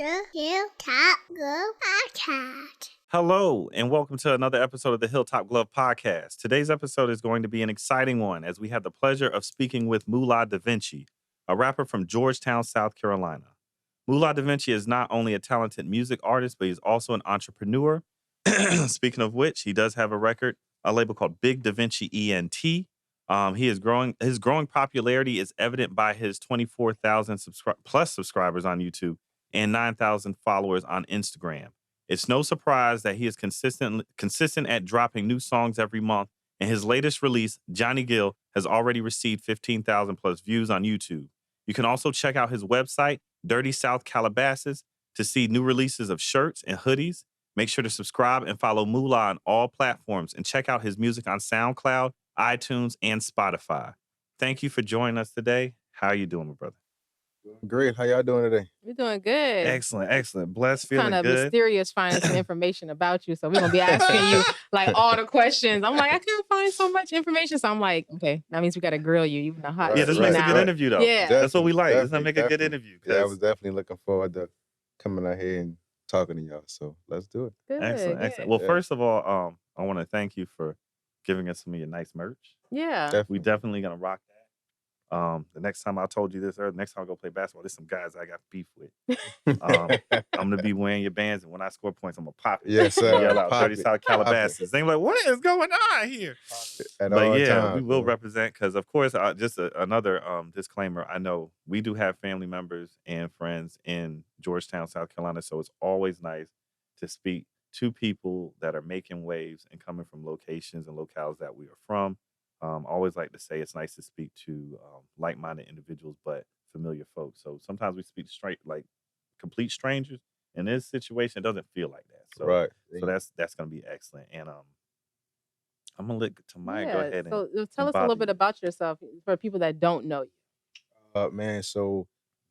the Hilltop Glove Podcast. Hello, and welcome to another episode of the Hilltop Glove Podcast. Today's episode is going to be an exciting one as we have the pleasure of speaking with Mulah Davinci, a rapper from Georgetown, South Carolina. Mulah Davinci is not only a talented music artist, but he's also an entrepreneur. Speaking of which, he does have a label called Big Davinci ENT. His growing popularity is evident by his 24,000 plus subscribers on YouTube and 9,000 followers on Instagram. It's no surprise that he is consistent at dropping new songs every month, and his latest release, Johnny Gill, has already received 15,000 plus views on YouTube. You can also check out his website, Dirty South Calabasas, to see new releases of shirts and hoodies. Make sure to subscribe and follow Mulah on all platforms and check out his music on SoundCloud, iTunes, and Spotify. Thank you for joining us today. How are you doing, my brother? Great. How y'all doing today? We're doing good. Excellent. Blessed, feeling kind of good. Mysterious finding some information about you. So we're going to be asking you like all the questions. I'm like, I can't find so much information. So I'm like, okay, that means we got to grill you. Even the hot. Yeah, this makes a good interview, though. Yeah. That's what we like. This make a good interview. Yeah, I was definitely looking forward to coming out here and talking to y'all. So let's do it. Good, Excellent. Well, first of all, I want to thank you for giving us some of your nice merch. Yeah. We definitely going to rock that. The next time I told you this, or the next time I go play basketball, there's some guys I got beef with. I'm gonna be wearing your bands, and when I score points, I'm gonna pop it. Yes, sir. Yell out Dirty South Calabasas. They're like, "What is going on here?" We will represent because, of course, another disclaimer. I know we do have family members and friends in Georgetown, South Carolina, so it's always nice to speak to people that are making waves and coming from locations and locales that we are from. I always like to say it's nice to speak to like-minded individuals, but familiar folks. So sometimes we speak to complete strangers. In this situation, it doesn't feel like that. So, right. So that's going to be excellent. And I'm going to let Tamaya go ahead and tell us a little bit about yourself for people that don't know you. So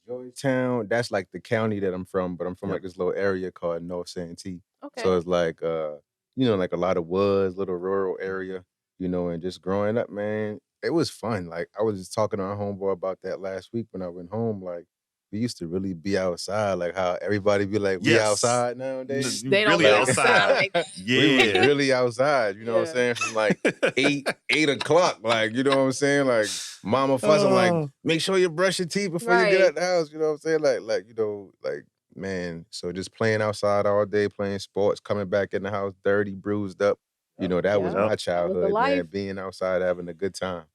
Georgetown, that's like the county that I'm from, but I'm from like this little area called North Santee. Okay. So it's like, like a lot of woods, little rural area. And just growing up, man, it was fun. Like, I was just talking to our homeboy about that last week when I went home. Like, we used to really be outside. Like, how everybody be like, we outside nowadays. They don't be outside. We was really outside, you know what I'm saying? From like 8 o'clock, like, you know what I'm saying? Like, mama fussing, like, make sure you brush your teeth before you get out the house, you know what I'm saying? Man, so just playing outside all day, playing sports, coming back in the house dirty, bruised up. That was my childhood, man, being outside, having a good time,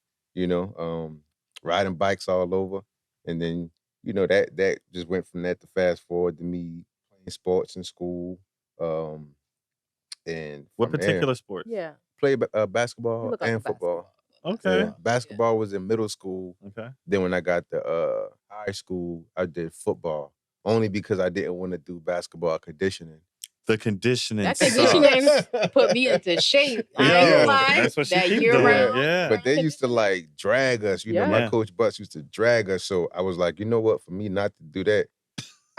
riding bikes all over. And then, that just went from that to fast forward to me playing sports in school. And what particular sports? Yeah. Played basketball and football. Okay. Basketball was in middle school. Okay. Then when I got to high school, I did football, only because I didn't want to do basketball conditioning. The conditioning. That conditioning put me into shape. I ain't lie. That's what she that keep year doing. round. Yeah. But they used to like drag us. My coach Butts used to drag us. So I was like, you know what? For me not to do that,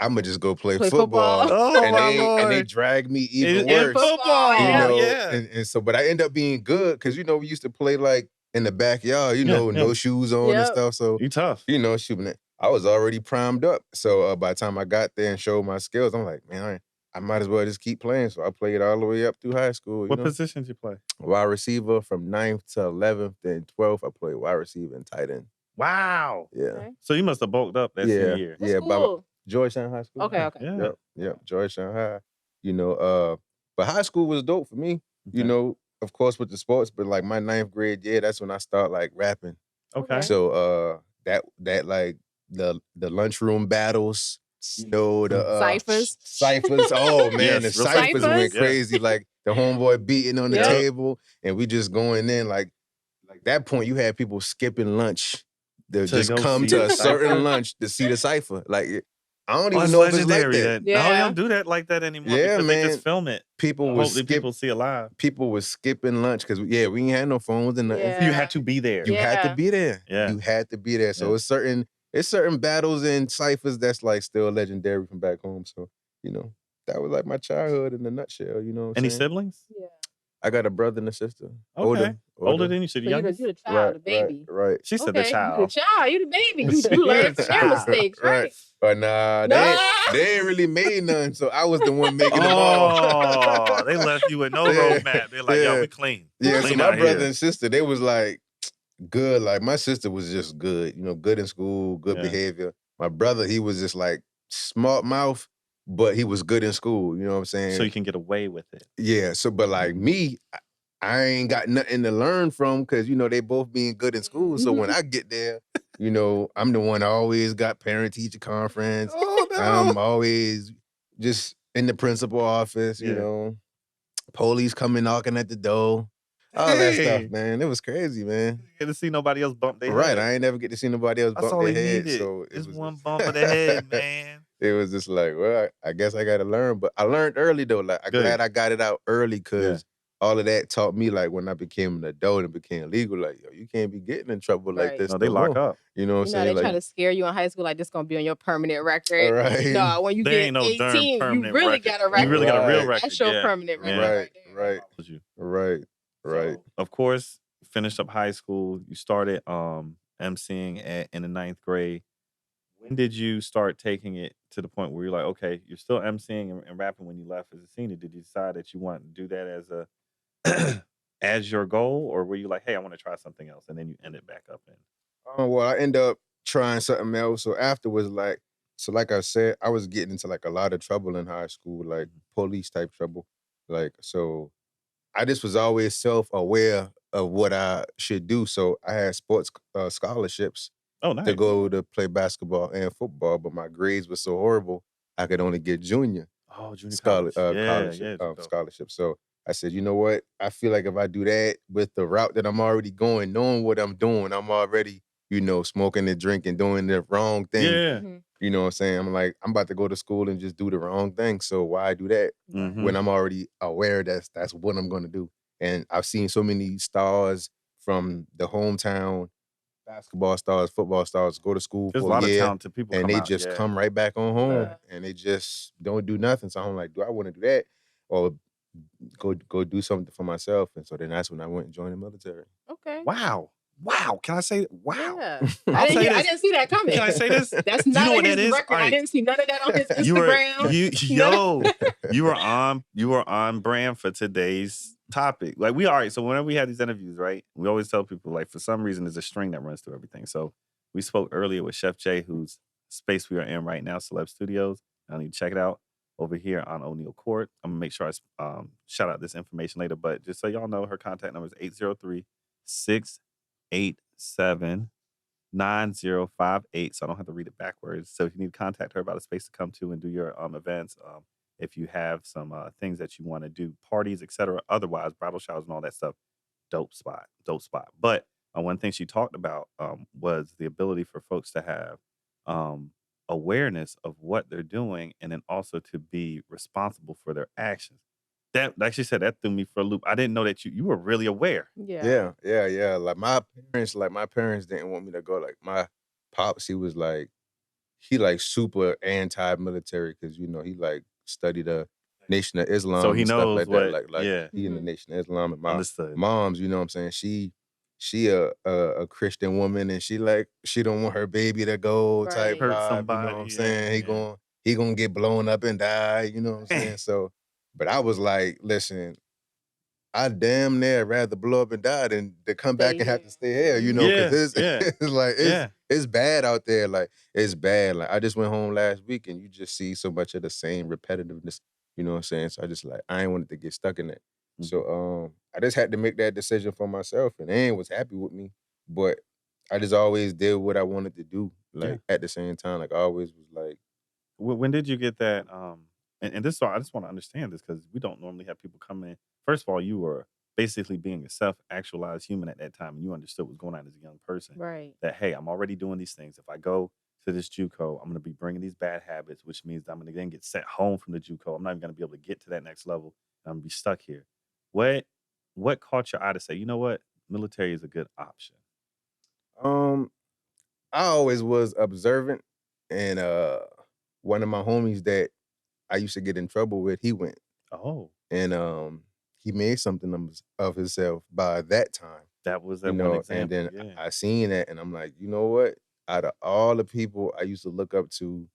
I'm gonna just go play football. And they dragged me even worse. Football. And so, but I end up being good because we used to play like in the backyard. No shoes on and stuff. So you tough. Shooting it. I was already primed up. So by the time I got there and showed my skills, I'm like, man, I might as well just keep playing. So I played all the way up through high school. What positions you play? Wide receiver from 9th to 11th. Then 12th, I played wide receiver and tight end. Wow. Yeah. Okay. So you must have bulked up that senior year. What school? Georgetown High School. Okay. Yep. Georgetown High. But high school was dope for me. Okay. Of course with the sports, but like my 9th grade year, that's when I start like rapping. Okay. So that like the lunchroom battles. The ciphers. Oh man, the ciphers went crazy. Like the homeboy beating on the table, and we just going in. Like that point, you had people skipping lunch to just come to a certain lunch to see the cipher. Like I don't even know if it's like that. No, they don't do that like that anymore. Yeah, man. They just film it. People see it live. People was skipping lunch because we ain't had no phones and nothing. Yeah. You had to be there. You had to be there. Yeah. You had to be there. So it's certain battles and ciphers that's like still legendary from back home. So, that was like my childhood in a nutshell, Any siblings? Yeah. I got a brother and a sister. Okay. Older than you. So the So you're youngest? the child, the baby. Right. She said the Okay, child. you the child, you the baby. You You're learn the from their child. mistakes, right? But nah, they ain't really made none. So I was the one making them Oh, they left you with no roadmap. They're like, yo, we clean. Yeah, Clean so my out brother here. and sister, they was like good. Like my sister was just good, good in school, good behavior. My brother, he was just like smart mouth, but he was good in school. You know what I'm saying? So you can get away with it. Yeah. So, but like me, I ain't got nothing to learn from because they both being good in school. So when I get there, I'm the one that always got parent-teacher conference. Oh, no. I'm always just in the principal office. Police coming knocking at the door. All that stuff, man. It was crazy, man. You get to see nobody else bump their head. Right. I ain't never get to see nobody else bump their head. So it's one bump of the head, man. It was just like, well, I guess I got to learn. But I learned early, though. Like, I'm glad I got it out early because all of that taught me, like, when I became an adult and became legal, like, yo, you can't be getting in trouble like this. No, they lock up. You know what I'm saying? They try to scare you in high school, like, this going to be on your permanent record. Right. No, when you There get ain't no 18, you really got a record. You really got a real record. That's your permanent record. Right. So, of course, finished up high school. You started emceeing in the 9th grade. When did you start taking it to the point where you're like, okay, you're still emceeing and rapping when you left as a senior? Did you decide that you want to do that as as your goal, or were you like, hey, I want to try something else, and then you ended back up in? Well, I ended up trying something else. So afterwards, like I said, I was getting into like a lot of trouble in high school, like police type trouble. Like, so I just was always self-aware of what I should do. So I had sports scholarships to go to play basketball and football, but my grades were so horrible, I could only get junior scholarship. So I said, you know what? I feel like if I do that with the route that I'm already going, knowing what I'm doing, I'm already, smoking and drinking, doing the wrong thing. Yeah. You know what I'm saying? I'm like, I'm about to go to school and just do the wrong thing. So why do that when I'm already aware that's what I'm going to do? And I've seen so many stars from the hometown, basketball stars, football stars, go to school There's for a lot a year, of talented people and come they out, just come right back on home, and they just don't do nothing. So I'm like, do I want to do that, or go do something for myself? And so then that's when I went and joined the military. Okay. Wow. Can I say wow? Yeah. I didn't see that coming. Can I say this? That's not on his record. Right. I didn't see none of that on his Instagram. You were on brand for today's topic. Like so whenever we have these interviews, right? We always tell people, like, for some reason there's a string that runs through everything. So we spoke earlier with Chef Jay, whose space we are in right now, Celeb Studios. I need to check it out over here on O'Neill Court. I'm gonna make sure I shout out this information later, but just so y'all know, her contact number is 803-687-9058. So I don't have to read it backwards. So if you need to contact her about a space to come to and do your events, if you have some things that you want to do, parties, etc., otherwise bridal showers and all that stuff, dope spot. But one thing she talked about was the ability for folks to have awareness of what they're doing, and then also to be responsible for their actions. That, like she said, that threw me for a loop. I didn't know that you were really aware. Yeah. Like my parents didn't want me to go. Like my pops, he was like, super anti-military because he like studied the Nation of Islam, so he and knows stuff like what, that. Like he in the Nation of Islam, and my Understood. mom's, you know what I'm saying, she a Christian woman, and she don't want her baby to go type hurt vibe, somebody. you know what I'm saying? He gonna get blown up and die, you know what I'm saying? So, but I was like, listen, I damn near rather blow up and die than to come back and have to stay here, because it's like it's bad out there. Like it's bad. Like I just went home last week and you just see so much of the same repetitiveness, you know what I'm saying? So I just I ain't wanted to get stuck in that. So I just had to make that decision for myself, and Ann was happy with me, but I just always did what I wanted to do. Like at the same time, like I always was like. When did you get that? And this, I just want to understand this because we don't normally have people come in. First of all, you were basically being a self-actualized human at that time, and you understood what's going on as a young person. Right. That, hey, I'm already doing these things. If I go to this JUCO, I'm going to be bringing these bad habits, which means I'm going to then get sent home from the JUCO. I'm not even going to be able to get to that next level. I'm going to be stuck here. What caught your eye to say, you know what, military is a good option? I always was observant, and one of my homies that I used to get in trouble with, he went. Oh. And he made something of himself by that time. That was that one example. And then I seen that, and I'm like, you know what? Out of all the people I used to look up to,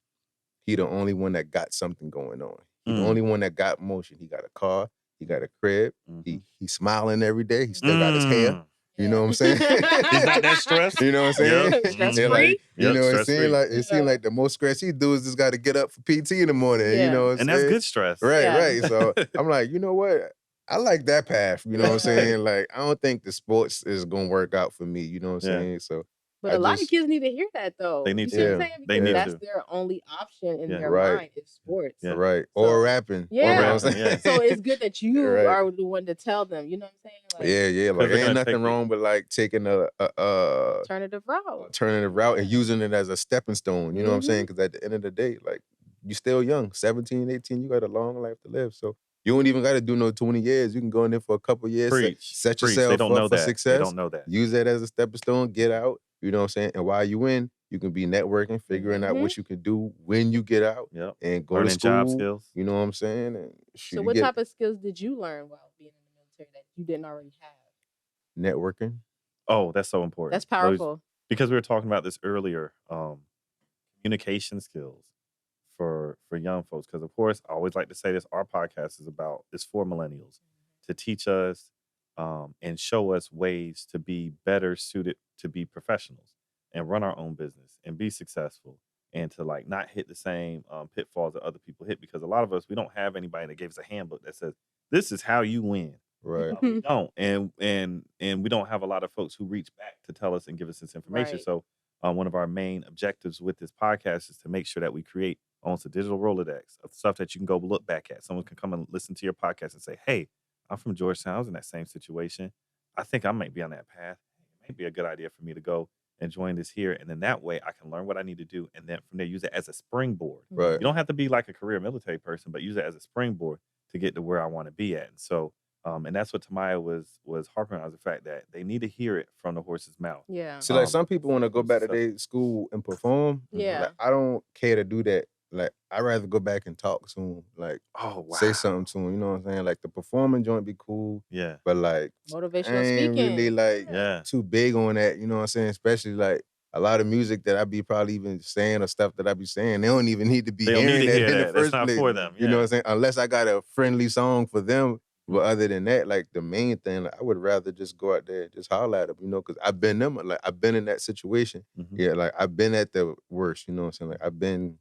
he the only one that got something going on. He the only one that got motion. He got a car. He got a crib. He's smiling every day. He still got his hair. You know what I'm saying? He's not that stressed. You know what I'm saying? Stress And free. you know, it seemed like the most stress he do is just got to get up for PT in the morning. You know what I'm and saying? that's good stress. Right. So I'm like, you know what? I like that path. You know what I'm saying? Like, I don't think the sports is gonna work out for me. You know what I'm saying? So. But a lot of kids need to hear that though. They need to. You see what I'm saying? Because that's to. their only option in their mind is sports. Right. Or rapping. Yeah. So it's good that you are the one to tell them. You know what I'm saying? Like, like ain't nothing wrong with like taking a alternative route and using it as a stepping stone. You know what I'm saying? Because at the end of the day, like you still young, 17, 18, you got a long life to live. So you don't even got to do no 20 years. You can go in there for a couple years, set yourself up for success. They don't know that. Use that as a stepping stone. Get out. You know what I'm saying? And while you in, you can be networking, figuring out what you can do when you get out, and go learning to school. Job skills. You know what I'm saying? And so what type of skills did you learn while being in the military that you didn't already have? Networking. Oh, that's so important. That's powerful. Because we were talking about this earlier. Communication skills for young folks. Because of course, I always like to say this: our podcast is for millennials to teach us and show us ways to be better suited to be professionals and run our own business and be successful and to like not hit the same pitfalls that other people hit, because a lot of us, we don't have anybody that gave us a handbook that says this is how you win. Right. We don't, and we don't have a lot of folks who reach back to tell us and give us this information. Right. So one of our main objectives with this podcast is to make sure that we create almost a digital Rolodex of stuff that you can go look back at. Someone can come and listen to your podcast and say, hey, I'm from Georgetown. I was in that same situation. I think I might be on that path. It might be a good idea for me to go and join this here. And then that way I can learn what I need to do. And then from there, use it as a springboard. Right. You don't have to be like a career military person, but use it as a springboard to get to where I want to be at. And so, and that's what Tamaya was harping on, is the fact that they need to hear it from the horse's mouth. Yeah. So like some people want to go back to their school and perform. Yeah. Like, I don't care to do that. Like, I'd rather go back and talk to him. Like, say something to him. You know what I'm saying? Like, the performing joint be cool. Yeah. But like, motivational I ain't speaking. really like too big on that. You know what I'm saying? Especially like a lot of music that I be probably even saying or stuff that I be saying, they don't even need to be hearing that in the first place. That's not for them. You know what I'm saying? Unless I got a friendly song for them. But other than that, like the main thing, like, I would rather just go out there and just holler at them, you know, because I've been in that situation. Yeah, like I've been at the worst, you know what I'm saying? Like I've been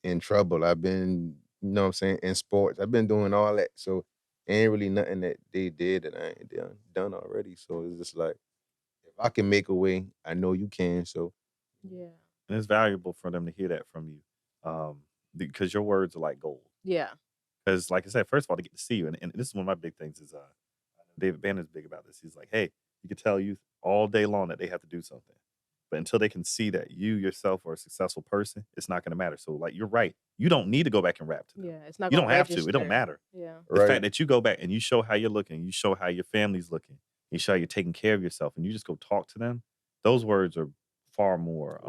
in trouble. I've been, you know what I'm saying, in sports. I've been doing all that. So ain't really nothing that they did that I ain't done already. So it's just like, if I can make a way, I know you can. So yeah. And it's valuable for them to hear that from you, because your words are like gold. Yeah. Because like I said, first of all, to get to see you, and this is one of my big things is David Banner's big about this. He's like, hey, you can tell youth all day long that they have to do something. But until they can see that you yourself are a successful person, it's not going to matter. So like, you're right. You don't need to go back and rap to them. Yeah, it's not. You don't have to. It don't matter. Yeah. The fact that you go back and you show how you're looking, you show how your family's looking, you show how you're taking care of yourself, and you just go talk to them. Those words are far more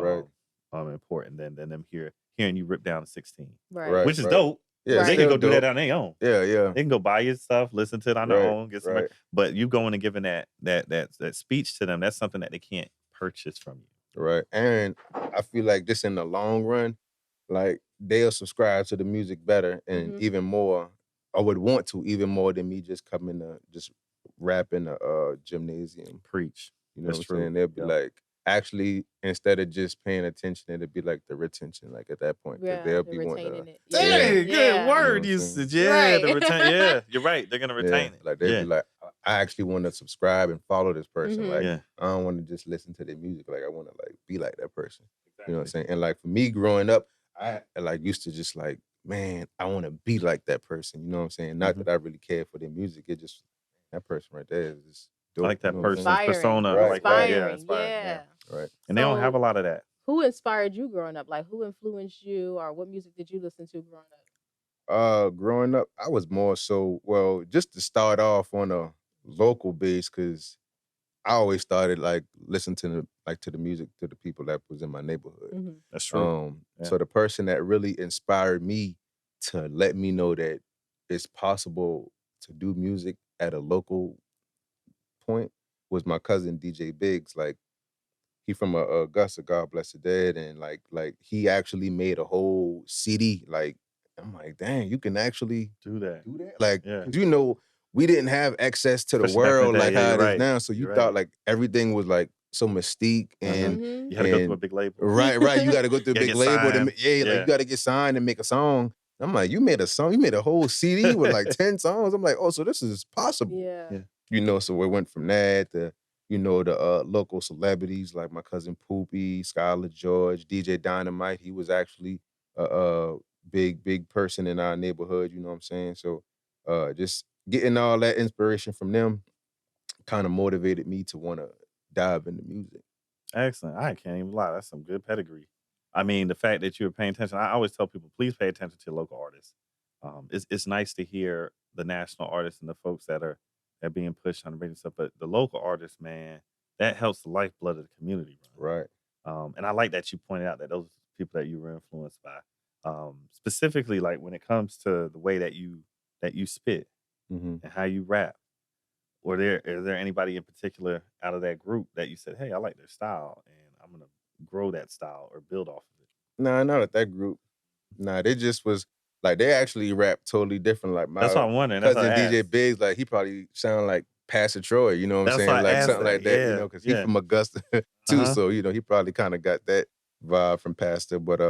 important than them hearing you rip down a 16. Right. Which is dope. Yeah, they can go do that on their own. Yeah. They can go buy your stuff, listen to it on their own, get some. But you going and giving that speech to them, that's something that they can't purchase from you. Right. And I feel like this in the long run, like they'll subscribe to the music better and even more, or would want to even more than me just coming to just rap in a gymnasium. Preach. You know what I'm saying? They'll be like, actually, instead of just paying attention, it'd be like the retention, like at that point. Yeah, they'll be retaining it. Hey, good word usage. Yeah, the retain. Yeah, you're right. They're gonna retain it. Like they'll be like, I actually want to subscribe and follow this person. Like, I don't want to just listen to their music. Like, I want to like be like that person. You know what I'm saying? And like for me growing up, I like used to just like, man, I want to be like that person. You know what I'm saying? Not that I really care for their music. It just, that person right there is just dope. I like that person's Inspiring. persona. Right. Like that. Yeah, Inspiring. inspiring. Yeah. Right. And they don't have a lot of that. Who inspired you growing up? Like, who influenced you, or what music did you listen to growing up? Growing up, I was more so, well, just to start off on a local base, because I always started like listening to the music to the people that was in my neighborhood. That's true. So the person that really inspired me to let me know that it's possible to do music at a local point was my cousin DJ Biggs. Like he from Augusta, God bless the dead, and like he actually made a whole CD. Like I'm like, dang, you can actually do that. Like, 'cause you know, we didn't have access to the Especially back in the world day, like yeah, how it you're is right. now. So you You're thought right. like everything was like so mystique and you had to go through a big label. Right. You got to go through a Gotta big get label. signed. Like you got to get signed and make a song. I'm like, you made a song, you made a whole CD with like 10 songs. I'm like, oh, so this is possible. Yeah. You know, so we went from that to, you know, the local celebrities like my cousin Poopy, Skylar George, DJ Dynamite. He was actually a big person in our neighborhood, you know what I'm saying? So just getting all that inspiration from them kind of motivated me to want to dive into music. Excellent. I can't even lie. That's some good pedigree. I mean, the fact that you were paying attention, I always tell people, please pay attention to your local artists. It's nice to hear the national artists and the folks that are being pushed on the radio stuff, but the local artists, man, that helps the lifeblood of the community. Right. And I like that you pointed out that those people that you were influenced by, specifically like when it comes to the way that you spit and how you rap. Is there anybody in particular out of that group that you said, hey, I like their style and I'm gonna grow that style or build off of it? Nah, not at that group. Nah, they just was like they actually rap totally different. Like my That's what I'm wondering. cousin DJ Biggs, like he probably sound like Pastor Troy, you know what I'm saying? Like something like that, you know, because he's from Augusta too. So, you know, he probably kind of got that vibe from Pastor. But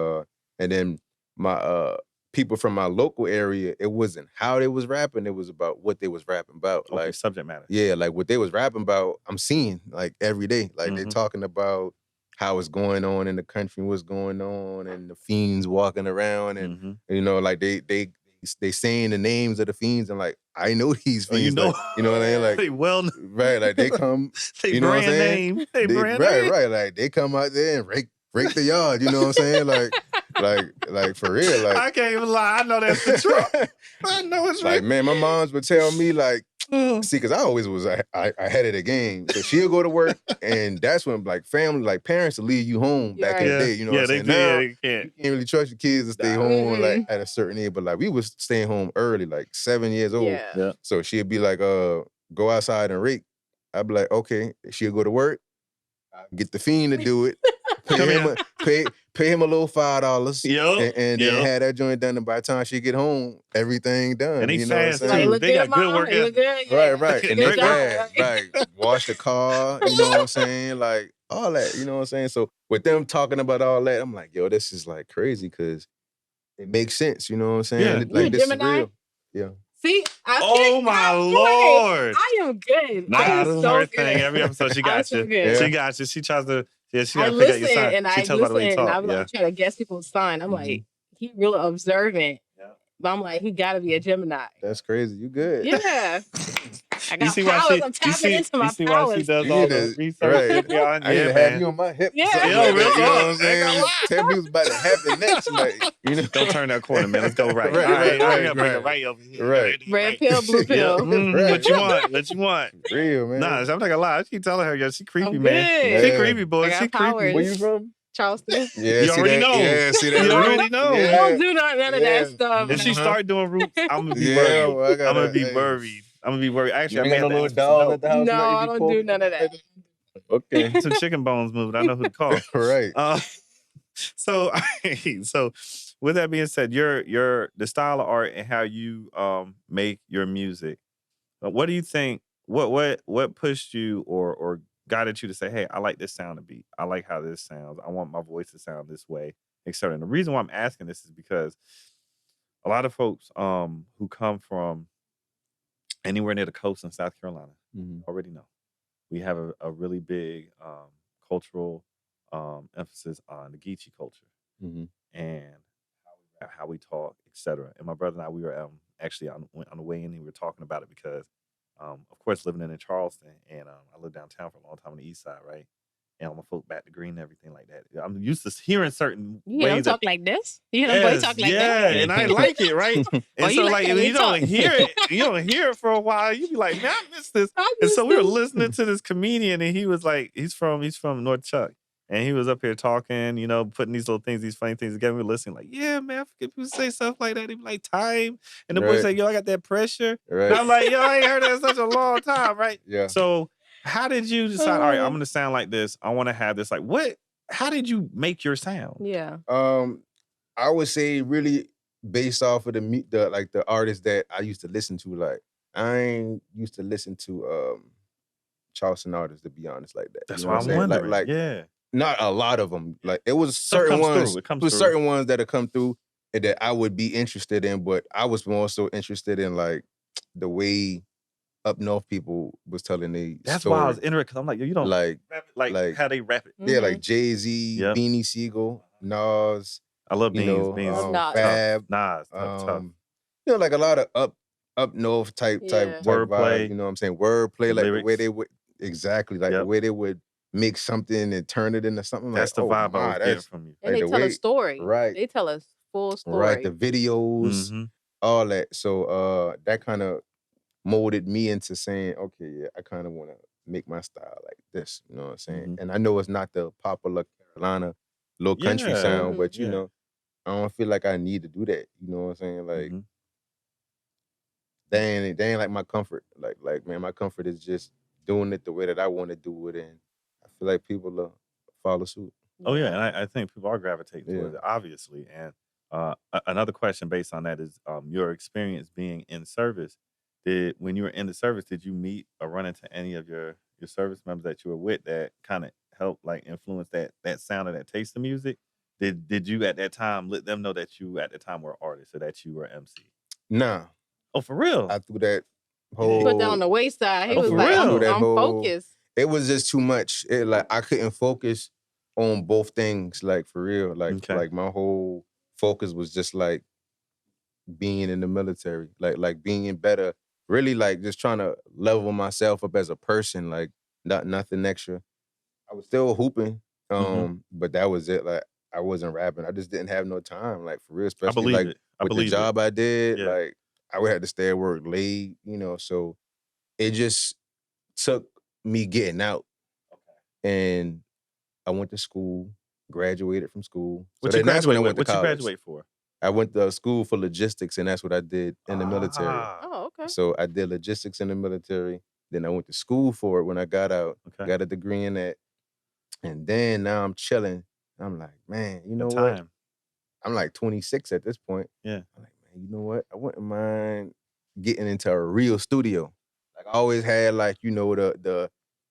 and then my people from my local area, it wasn't how they was rapping, it was about what they was rapping about. Okay, like subject matter. Yeah, like what they was rapping about, I'm seeing like every day. Like they talking about how it's going on in the country, what's going on, and the fiends walking around, and you know, like they saying the names of the fiends, and like I know these fiends, you know, like, you know what I mean, like they right, like they come, they you know what I'm saying, name. They brand name. right, like they come out there and break the yard, you know what I'm saying, like for real, like I can't even lie, I know that's the truth. I know it's like man, my moms would tell me like. See, because I always was ahead of the game. So she'll go to work, and that's when like family, like parents will leave you home back in the day. You know what I'm saying? Now, you can't really trust your kids to stay home like at a certain age. But like we was staying home early, like 7 years old. Yeah. So she'd be like, go outside and rake. I'd be like, okay. She'll go to work, get the fiend to do it. Pay him a little $5, and then have that joint done. And by the time she get home, everything done. And they you know fast too. They got good work. Right. And they fast. Like wash the car. You know what I'm saying? Like all that. You know what I'm saying? So with them talking about all that, I'm like, yo, this is like crazy because it makes sense. You know what I'm saying? Yeah. Like this Gemini? is real. Yeah. See, oh my Lord! I am good. Nah, I am this is so her good. thing. Every episode, she got you. So She got you. She tries to. Yeah, she I got to pick out your listen sign. and She I tells by the way you listen talk. and I'm like trying to guess people's sign. I'm like, he really observant. But I'm like, he got to be a Gemini. That's crazy. You good? Yeah. I got you see powers. why she, I'm tapping into my you see powers. why she does all the research? Right. I need to have you on my hip. Yeah. You know what I'm saying? Tell me what's about to happen next. Like, you know? Don't turn that corner, man. Let's go right. Right. Right over here. Right. Red pill, blue pill. Right. What you want? What you want? Real, man. Nah, I'm not gonna lie. I keep telling her, yo, she creepy, I'm man. good. She creepy, boy. I She got powers. creepy. Where you from? Charleston. Yeah, you already know. Yeah, see that. You already know. I don't do none of that stuff. If she start doing roots, I'm gonna be Yeah, worried. well, I'm gonna be worried. I'm gonna be worried. Actually, I got may no have to little ask dog at the house. No, I don't do none of that. Okay. some chicken bones moving. I know who to call. Right. So with that being said, your the style of art and how you make your music. What do you think? What pushed you or guided you to say, hey, I like this sound of beat. I like how this sounds. I want my voice to sound this way, etc. And the reason why I'm asking this is because a lot of folks who come from anywhere near the coast in South Carolina already know. We have a really big cultural emphasis on the Geechee culture and how we talk, etc. And my brother and I, we were actually on the way in, we were talking about it because of course, living in Charleston, and I lived downtown for a long time on the east side, right? And all my folk back to Green and everything like that. I'm used to hearing certain ways. You don't talk like this? You don't boy talk like that? Yeah, and I like it, right? And so like you don't hear it for a while. You be like, man, I miss this. And so we were listening to this comedian, and he was like, he's from North Chuck. And he was up here talking, you know, putting these little things, these funny things together. We were listening like, yeah, man, I forget people say stuff like that. They be like, time. And the boy say, yo, I got that pressure. Right. And I'm like, yo, I ain't heard that in such a long time, right? Yeah. So how did you decide, all right, I'm going to sound like this. I want to have this. Like, how did you make your sound? Yeah. I would say really based off of the artists that I used to listen to. Like, I ain't used to listen to Charleston artists, to be honest, like that. That's you know what I'm wondering. Like, yeah. Not a lot of them. Like, it was certain ones. It was certain ones that have come through and that I would be interested in, but I was more so interested in like the way up north people was telling the That's story. why I was interested, because I'm like, yo, you don't like rap it like how they rap it. Yeah, like Jay-Z, Beanie Siegel, Nas. I love Beans. Fab, Nas, tough. You know, like a lot of up north type wordplay. You know what I'm saying? Wordplay, like lyrics. the way they would the way they would make something and turn it into something. That's like, the vibe I was getting from you. And like they tell a story. Right. They tell a full story. Right. The videos, all that. So that kind of molded me into saying, okay, yeah, I kind of want to make my style like this. You know what I'm saying? And I know it's not the popular Carolina little country sound, but you know, I don't feel like I need to do that. You know what I'm saying? Like, they ain't like my comfort. Like, man, my comfort is just doing it the way that I want to do it, and I feel like people will follow suit. Oh yeah, and I think people are gravitating towards it, obviously. And another question based on that is your experience being in service. When you were in the service, did you meet or run into any of your service members that you were with that kind of helped like influence that sound or that taste of music? Did you at that time let them know that you at the time were artists or that you were MC? Nah. Oh, for real? I threw that whole... He put that on the wayside. He was like, I'm focused. It was just too much. Like, I couldn't focus on both things, like, for real. Like, like my whole focus was just like being in the military, like being better, really like just trying to level myself up as a person, like nothing extra. I was still hooping, but that was it. Like, I wasn't rapping. I just didn't have no time, like, for real, especially like with the job I did, like I would have to stay at work late, you know, so it just took me getting out. And I went to school, graduated from school. What you graduate for? I went to school for logistics, and that's what I did in the military. Oh, okay. So I did logistics in the military. Then I went to school for it when I got out. Got a degree in that. And then now I'm chilling. I'm like, man, you know what? I'm like 26 at this point. Yeah. I'm like, man, you know what? I wouldn't mind getting into a real studio. Like, I always had, like, you know, the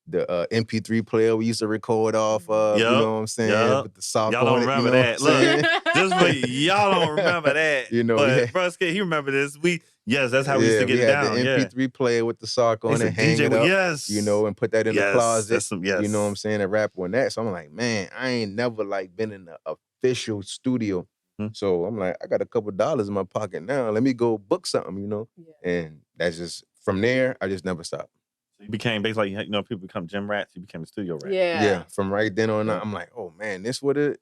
MP3 player we used to record off of, you know what I'm saying? With the sock y'all don't on remember it, you know that. Look, just for y'all don't remember that. You know, but Brusk, he remember this. That's how we used to get it down. The MP3 player with the sock on it, hang it up, you know, and put that in the closet. You know what I'm saying? And rap on that. So I'm like, man, I ain't never like been in an official studio. So I'm like, I got a couple dollars in my pocket now. Let me go book something, you know? And that's just, from there, I just never stopped. So you became basically, you know, people become gym rats, you became a studio rat. Yeah. From right then on, I'm like, oh man, this what it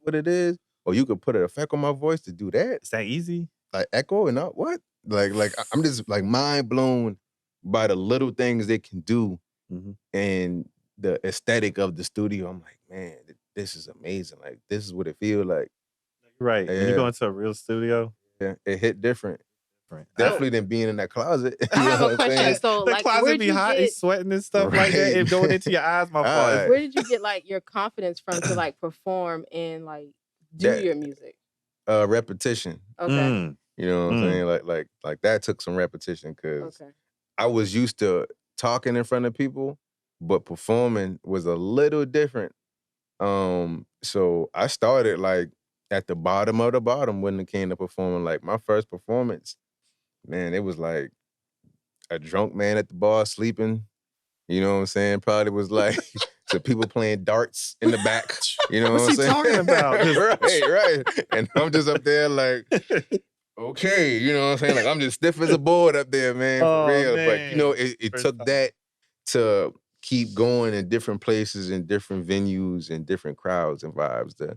is? Or you could put an effect on my voice to do that? Is that easy? Like echo and not what? Like I'm just like mind blown by the little things they can do and the aesthetic of the studio. I'm like, man, this is amazing. Like, this is what it feels like. Right. When you go into a real studio. Yeah, it hit different. Definitely than being in that closet. I have a question. So, the like, closet be hot and sweating and stuff like that, and going into your eyes, my fault. Where did you get like your confidence from to like perform and like do your music? Repetition. Okay. You know what I'm saying? Like that took some repetition because I was used to talking in front of people, but performing was a little different. So I started like at the bottom of the bottom when it came to performing. Like, my first performance, man, it was like a drunk man at the bar sleeping. You know what I'm saying? Probably was like some people playing darts in the back. You know what I'm saying? What's he talking about? Right. And I'm just up there like, okay, you know what I'm saying? Like, I'm just stiff as a board up there, man, for real. Man. But, you know, it took that to keep going in different places and different venues and different crowds and vibes to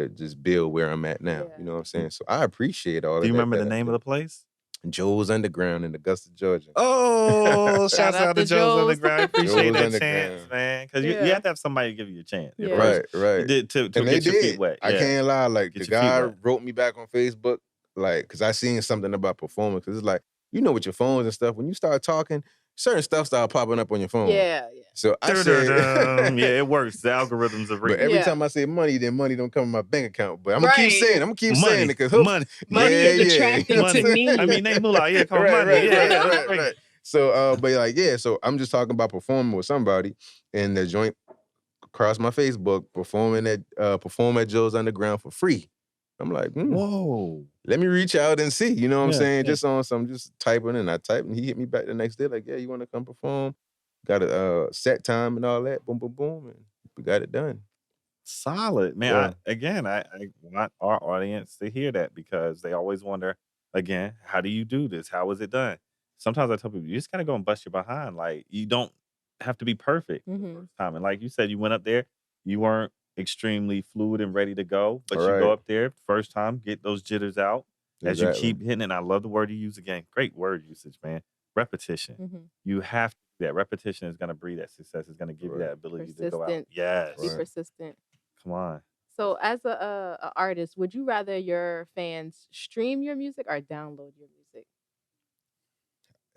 just build where I'm at now. You know what I'm saying? So I appreciate all of that. Do you remember the name of the place? Joe's Underground in Augusta, Georgia. Oh, shouts out to Joe's Underground. I appreciate Joe's that chance, man. Because you have to have somebody to give you a chance. Right. To and get your feet wet. I can't lie. Like, get the guy wrote me back on Facebook, like, because I seen something about performance. Because it's like, with your phones and stuff, when you start talking, certain stuff start popping up on your phone. Yeah. So I said, yeah, it works. The algorithms are real. But every time I say money, then money don't come in my bank account. But I'm gonna keep saying it because money is attractive to me. I mean, name Mulah. Yeah, come on, money. Right. So, but like, so I'm just talking about performing with somebody, and the joint across my Facebook perform at Joe's Underground for free. I'm like, whoa. Let me reach out and see. You know what I'm saying? Yeah. Just on some, just typing, and I typed, and he hit me back the next day, like, yeah, you want to come perform? Got a set time and all that. Boom, boom, boom, and we got it done. Solid, man. I want our audience to hear that, because they always wonder, again, how do you do this? How was it done? Sometimes I tell people, you just got to go and bust your behind. Like, you don't have to be perfect the first time. And like you said, you went up there, you weren't extremely fluid and ready to go, but you go up there first time, get those jitters out as you keep hitting it. And I love the word you use again. Great word usage, man. Repetition. You have to. That repetition is going to breed that success. It's going to give you that ability to go out. Yes. Be persistent. Come on. So as a artist, would you rather your fans stream your music or download your music?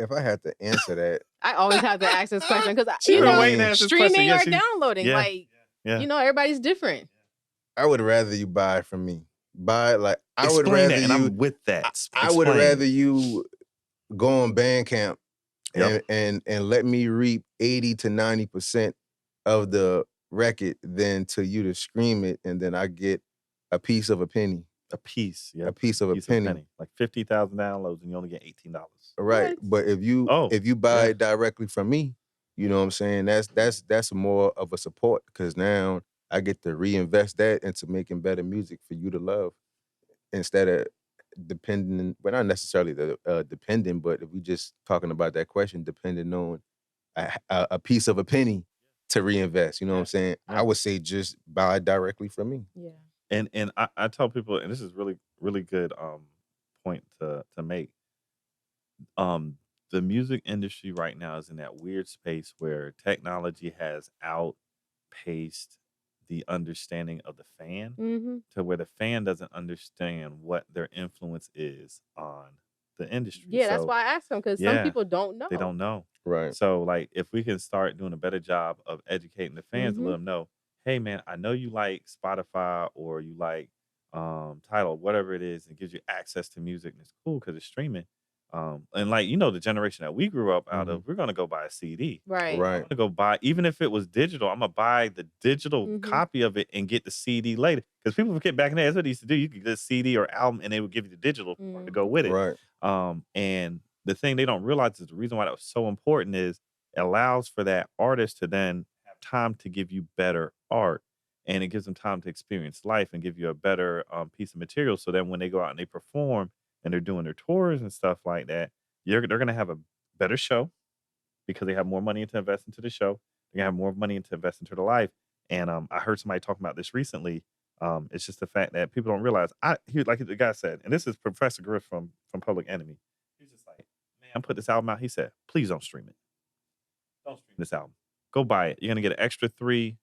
If I had to answer that, I always have to ask this question because streaming or downloading, everybody's different. I would rather you buy from me. I would rather rather you. And I'm with that. I would rather you go on Bandcamp and let me reap 80 to 90% of the record than to you to stream it, and then I get a piece of a penny. A piece of a penny. Like 50,000 downloads and you only get $18. Right. But if you buy it directly from me, you know what I'm saying? That's more of a support, because now I get to reinvest that into making better music for you to love, instead of depending, but not necessarily depending, but if we just talking about that question, depending on a piece of a penny to reinvest, you know what I'm saying? I would say just buy directly from me. Yeah. And I tell people, and this is really, really good point to make. The music industry right now is in that weird space where technology has outpaced the understanding of the fan, to where the fan doesn't understand what their influence is on the industry. Yeah, that's why I asked them, because some people don't know. They don't know. Right. So like, if we can start doing a better job of educating the fans to let them know, hey man, I know you like Spotify or you like Tidal, whatever it is, it gives you access to music and it's cool because it's streaming. And like, the generation that we grew up out of, we're gonna go buy a CD. Right. I'm gonna go buy, even if it was digital, I'm gonna buy the digital copy of it and get the CD later. Because people forget back in the day, that's what they used to do. You could get a CD or album and they would give you the digital to go with it. Right. And the thing they don't realize is the reason why that was so important is it allows for that artist to then have time to give you better art, and it gives them time to experience life and give you a better piece of material. So then when they go out and they perform and they're doing their tours and stuff like that, they're going to have a better show because they have more money to invest into the show. They're going to have more money to invest into the life. And I heard somebody talking about this recently. It's just the fact that people don't realize. Like the guy said, and this is Professor Griff from Public Enemy. He's just like, man, I put this album out. He said, please don't stream it. Don't stream this album. Go buy it. You're going to get an extra 3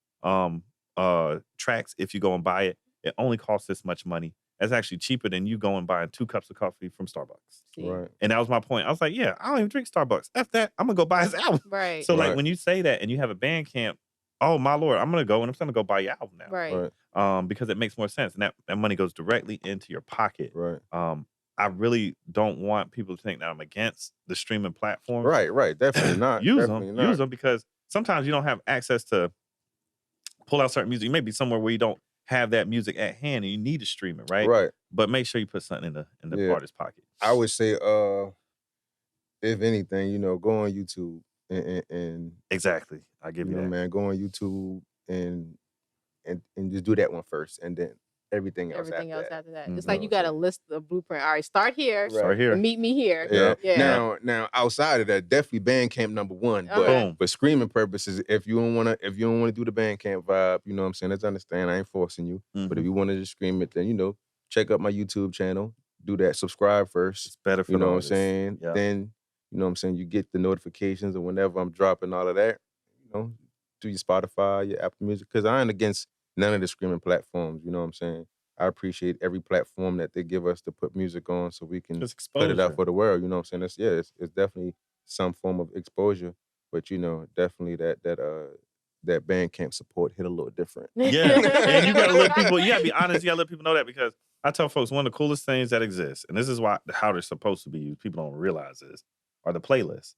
tracks if you go and buy it. It only costs this much money. That's actually cheaper than you going and buying 2 cups of coffee from Starbucks. Right. And that was my point. I was like, yeah, I don't even drink Starbucks. F that. I'm going to go buy his album. Right. So like when you say that and you have a Bandcamp, oh my Lord, I'm going to go and I'm going to go buy your album now. Right. Because it makes more sense. And that money goes directly into your pocket. Right. I really don't want people to think that I'm against the streaming platform. Right. Definitely not. Use them because sometimes you don't have access to pull out certain music. You may be somewhere where you don't have that music at hand and you need to stream it, right? Right. But make sure you put something in the artist's pocket. I would say, if anything, go on YouTube and exactly. I give you that, man. Go on YouTube and just do that one first, and then everything else after that. It's like you got to list the blueprint. All right, start here. Start here. And meet me here. Yeah. Now outside of that, definitely Bandcamp number 1. But for streaming purposes, if you don't want to do the Bandcamp vibe, you know what I'm saying? Let's understand. I ain't forcing you. But if you want to just stream it, then check out my YouTube channel, do that. Subscribe first. It's better for you know the what I'm artists. saying. Yep. Then you know what I'm saying. You get the notifications, and whenever I'm dropping all of that, through your Spotify, your Apple Music, because I ain't against none of the streaming platforms. You know what I'm saying. I appreciate every platform that they give us to put music on, so we can put it out for the world. You know what I'm saying. It's definitely some form of exposure, but definitely that Bandcamp support hit a little different. Yeah, and you gotta let people. You gotta be honest. You gotta let people know that, because I tell folks one of the coolest things that exists, and this is how they're supposed to be used. People don't realize this, are the playlists.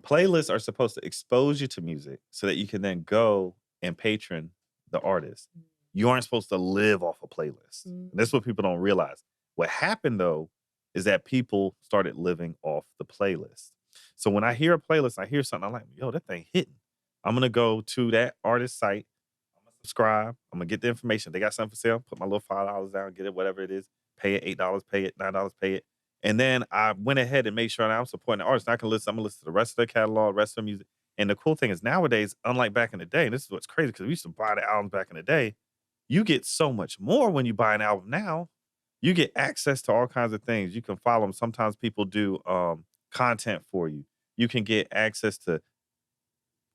Playlists are supposed to expose you to music so that you can then go and patron the artist. You aren't supposed to live off a playlist. And that's what people don't realize. What happened though is that people started living off the playlist. So when I hear a playlist, I hear something, I'm like, yo, that thing hitting. I'm gonna go to that artist site. I'm gonna subscribe. I'm gonna get the information. They got something for sale. Put my little $5 down, get it, whatever it is. Pay it $8, pay it $9, pay it. And then I went ahead and made sure that I'm supporting the artist. I'm gonna listen to the rest of the catalog, rest of the music. And the cool thing is nowadays, unlike back in the day, and this is what's crazy, because we used to buy the albums back in the day, you get so much more when you buy an album now. You get access to all kinds of things. You can follow them. Sometimes people do content for you. You can get access to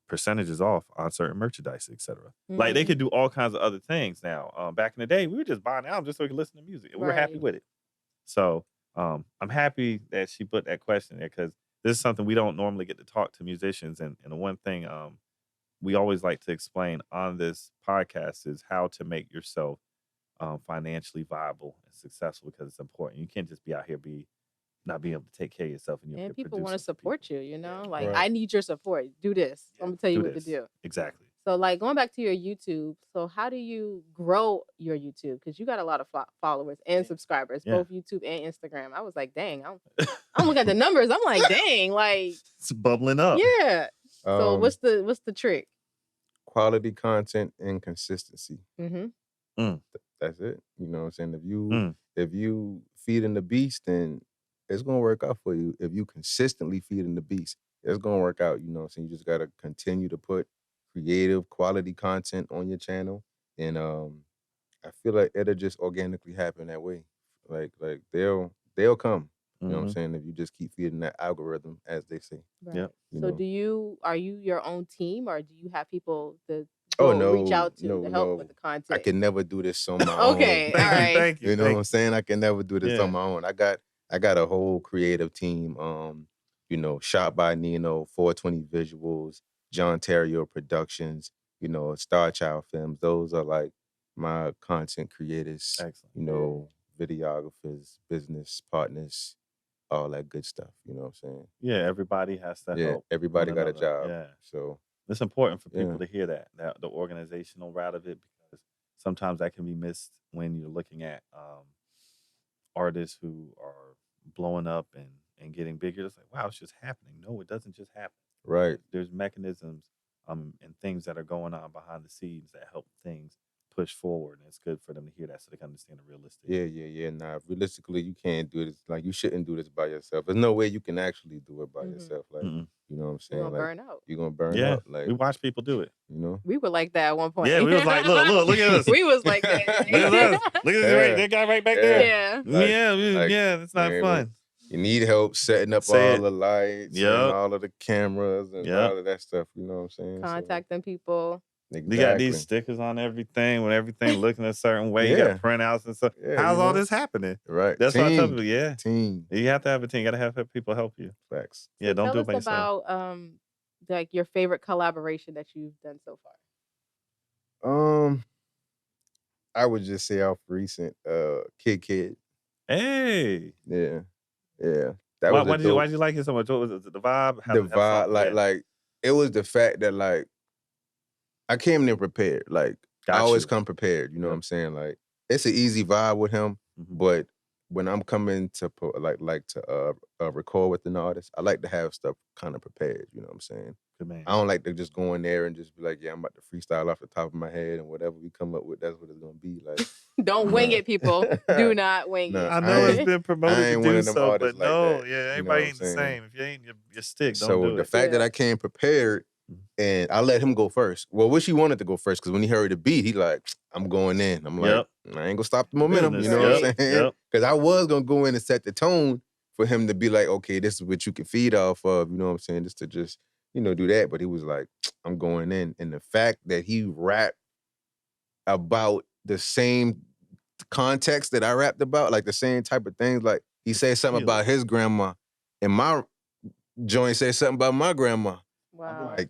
percentages off on certain merchandise, etc. Like they could do all kinds of other things now. Back in the day, we were just buying albums just so we could listen to music, and we were happy with it. So I'm happy that she put that question there, because this is something we don't normally get to talk to musicians. And the one thing we always like to explain on this podcast is how to make yourself financially viable and successful, because it's important. You can't just be out here not being able to take care of yourself. And people want to support you, like, Right. I need your support. Do this. I'm going to tell you what to do. Exactly. So like going back to your YouTube, so how do you grow your YouTube? Because you got a lot of followers and subscribers, both YouTube and Instagram. I was like, dang, I'm looking at the numbers. I'm like, dang, like it's bubbling up. Yeah. So what's the trick? Quality content and consistency. Mm-hmm. That's it. You know what I'm saying? If you feeding the beast, then it's gonna work out for you. If you consistently feeding the beast, it's gonna work out. You know what I'm saying? You just gotta continue to put creative, quality content on your channel, and I feel like it'll just organically happen that way. Like they'll come. You know what I'm saying? If you just keep feeding that algorithm, as they say. Right. Yep. So are you your own team, or do you have people to reach out to help with the content? I can never do this on my own. Okay, all right. Thank you. You know what I'm saying? I can never do this on my own. I got a whole creative team. Shot by Nino, 420 Visuals, John Terrio Productions, Star Child Films. Those are like my content creators. Excellent. Videographers, business partners, all that good stuff. You know what I'm saying? Yeah, everybody has to help. Everybody got a another. job. Yeah. So it's important for people to hear that the organizational route of it, because sometimes that can be missed when you're looking at artists who are blowing up and getting bigger. It's like, wow, it's just happening. No, it doesn't just happen. Right. There's mechanisms and things that are going on behind the scenes that help things push forward, and it's good for them to hear that so they can understand the realistic. Yeah. Nah, realistically, you can't do this. Like, you shouldn't do this by yourself. There's no way you can actually do it by yourself. Like, you know what I'm saying? You're gonna burn out. You're gonna burn out. Like, we watch people do it. We were like that at one point. Yeah, we was like, look at us. We was like that. Look at us. Look at that guy right back there. Yeah. It's not fun. You need help setting up all the lights and all of the cameras and all of that stuff. You know what I'm saying? Contacting people. Exactly. You got these stickers on everything, when everything looking a certain way. You got printouts and stuff. How's all this happening? Right. That's what I tell people. Team. You have to have a team. You got to have people help you. Facts. Yeah, don't do it by yourself. Tell us about like your favorite collaboration that you've done so far. I would just say off recent, Kid. Hey. Yeah. Why did you like it so much? What was it? The vibe? The vibe, like it was the fact that like I came in prepared. Like I always come prepared. You know what I'm saying? Like it's an easy vibe with him, but when I'm coming to record with an artist, I like to have stuff kind of prepared. You know what I'm saying? Good man. I don't like to just go in there and just be like, yeah, I'm about to freestyle off the top of my head, and whatever we come up with, that's what it's gonna be. Like, don't wing it, people. Do not wing it. I know it's been promoted to do so, but like no, that. everybody ain't the same. If you ain't your stick, don't do it. So the fact that I came prepared, And I let him go first. Well, wish he wanted to go first, because when he heard the beat, he like, I'm going in. I'm like, I ain't gonna stop the momentum. Business, You know what I'm saying? Yep. Because I was gonna go in and set the tone for him to be like, okay, this is what you can feed off of. You know what I'm saying? Just to do that. But he was like, I'm going in. And the fact that he rapped about the same context that I rapped about, like the same type of things, like he said something about his grandma, and my joint said something about my grandma. Wow. Like,